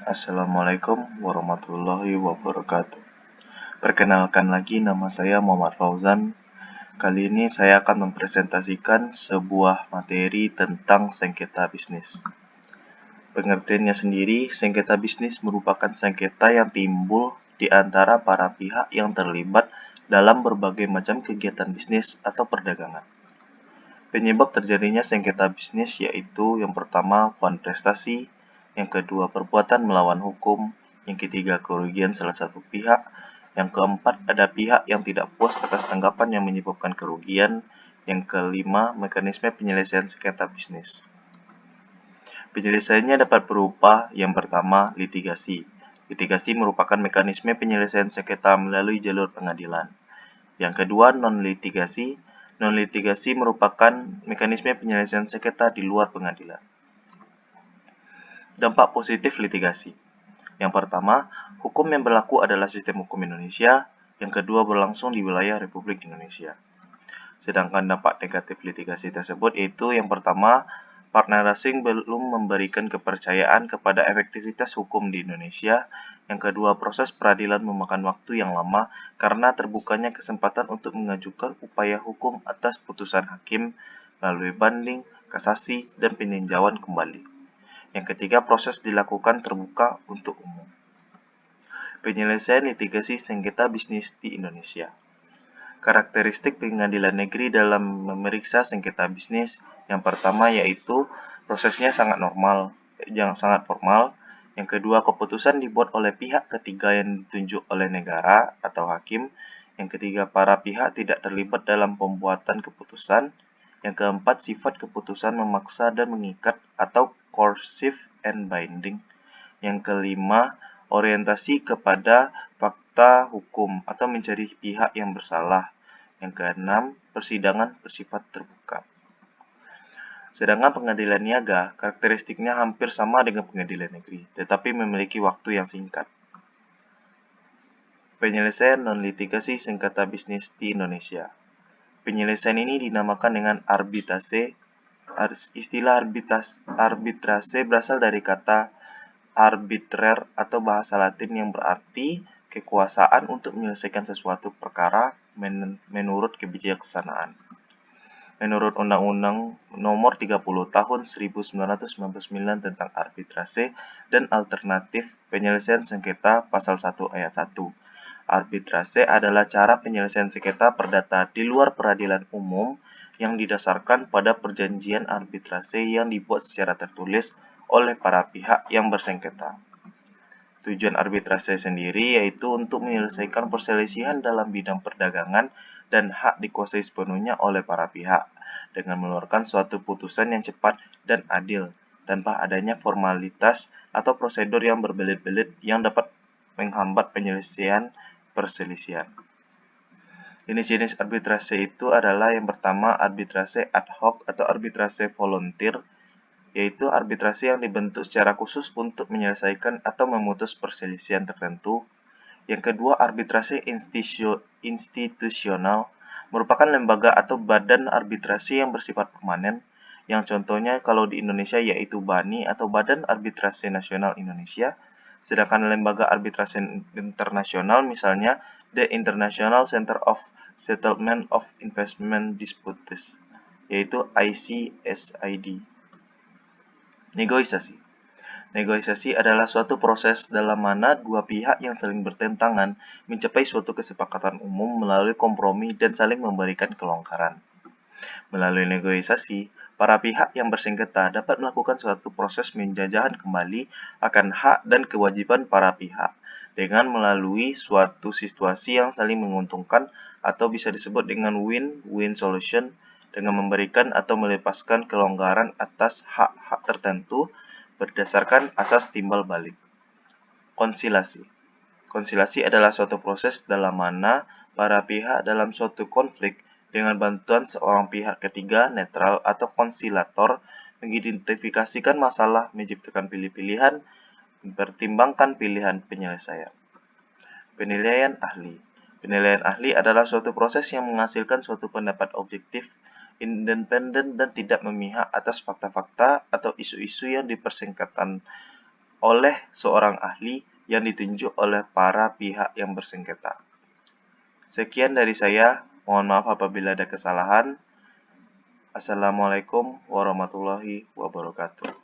Assalamualaikum warahmatullahi wabarakatuh. Perkenalkan lagi, nama saya Muhammad Fauzan. Kali ini saya akan mempresentasikan sebuah materi tentang sengketa bisnis. Pengertiannya sendiri, sengketa bisnis merupakan sengketa yang timbul di antara para pihak yang terlibat dalam berbagai macam kegiatan bisnis atau perdagangan. Penyebab terjadinya sengketa bisnis yaitu yang pertama, puan prestasi, yang kedua, perbuatan melawan hukum, yang ketiga, kerugian salah satu pihak, yang keempat, ada pihak yang tidak puas atas tanggapan yang menyebabkan kerugian, yang kelima, mekanisme penyelesaian sengketa bisnis. Penyelesaiannya dapat berupa yang pertama, litigasi. Litigasi merupakan mekanisme penyelesaian sengketa melalui jalur pengadilan. Yang kedua, non-litigasi. Non-litigasi merupakan mekanisme penyelesaian sengketa di luar pengadilan. Dampak positif litigasi. Yang pertama, hukum yang berlaku adalah sistem hukum Indonesia. Yang kedua, berlangsung di wilayah Republik Indonesia. Sedangkan dampak negatif litigasi tersebut yaitu yang pertama, partner asing belum memberikan kepercayaan kepada efektivitas hukum di Indonesia. Yang kedua, proses peradilan memakan waktu yang lama karena terbukanya kesempatan untuk mengajukan upaya hukum atas putusan hakim melalui banding, kasasi, dan peninjauan kembali. Yang ketiga, proses dilakukan terbuka untuk umum. Penyelesaian litigasi sengketa bisnis di Indonesia. Karakteristik pengadilan negeri dalam memeriksa sengketa bisnis yang pertama yaitu prosesnya sangat formal. Yang kedua, keputusan dibuat oleh pihak ketiga yang ditunjuk oleh negara atau hakim. Yang ketiga, para pihak tidak terlibat dalam pembuatan keputusan. Yang keempat, sifat keputusan memaksa dan mengikat atau coercive and binding. Yang kelima, orientasi kepada fakta hukum atau mencari pihak yang bersalah. Yang keenam, persidangan bersifat terbuka. Sedangkan pengadilan niaga, karakteristiknya hampir sama dengan pengadilan negeri, tetapi memiliki waktu yang singkat. Penyelesaian non-litigasi sengketa bisnis di Indonesia. Penyelesaian ini dinamakan dengan arbitrase. Istilah arbitrase berasal dari kata arbitrer atau bahasa Latin yang berarti kekuasaan untuk menyelesaikan sesuatu perkara menurut kebijaksanaan. Menurut Undang-Undang Nomor 30 Tahun 1999 tentang arbitrase dan alternatif penyelesaian sengketa Pasal 1 Ayat 1. Arbitrase adalah cara penyelesaian sengketa perdata di luar peradilan umum yang didasarkan pada perjanjian arbitrase yang dibuat secara tertulis oleh para pihak yang bersengketa. Tujuan arbitrase sendiri yaitu untuk menyelesaikan perselisihan dalam bidang perdagangan dan hak dikuasai sepenuhnya oleh para pihak dengan mengeluarkan suatu putusan yang cepat dan adil tanpa adanya formalitas atau prosedur yang berbelit-belit yang dapat menghambat penyelesaian perselisihan. Jenis-jenis arbitrase itu adalah yang pertama, arbitrase ad hoc atau arbitrase volunteer, yaitu arbitrase yang dibentuk secara khusus untuk menyelesaikan atau memutus perselisihan tertentu. Yang kedua, arbitrase institusional, merupakan lembaga atau badan arbitrase yang bersifat permanen, yang contohnya kalau di Indonesia yaitu BANI atau Badan Arbitrase Nasional Indonesia. Sedangkan lembaga arbitrase internasional misalnya The International Center of Settlement of Investment Disputes, yaitu ICSID. Negosiasi. Negosiasi adalah suatu proses dalam mana dua pihak yang saling bertentangan mencapai suatu kesepakatan umum melalui kompromi dan saling memberikan kelonggaran. Melalui negosiasi, para pihak yang bersengketa dapat melakukan suatu proses penjajahan kembali akan hak dan kewajiban para pihak dengan melalui suatu situasi yang saling menguntungkan atau bisa disebut dengan win-win solution dengan memberikan atau melepaskan kelonggaran atas hak-hak tertentu berdasarkan asas timbal balik. Konsilasi. Konsilasi adalah suatu proses dalam mana para pihak dalam suatu konflik dengan bantuan seorang pihak ketiga netral atau konsilator mengidentifikasikan masalah, menciptakan pilihan, mempertimbangkan pilihan penyelesaian. Penilaian ahli. Penilaian ahli adalah suatu proses yang menghasilkan suatu pendapat objektif, independen dan tidak memihak atas fakta-fakta atau isu-isu yang dipersengketaan oleh seorang ahli yang ditunjuk oleh para pihak yang bersengketa. Sekian dari saya, mohon maaf apabila ada kesalahan. Assalamualaikum warahmatullahi wabarakatuh.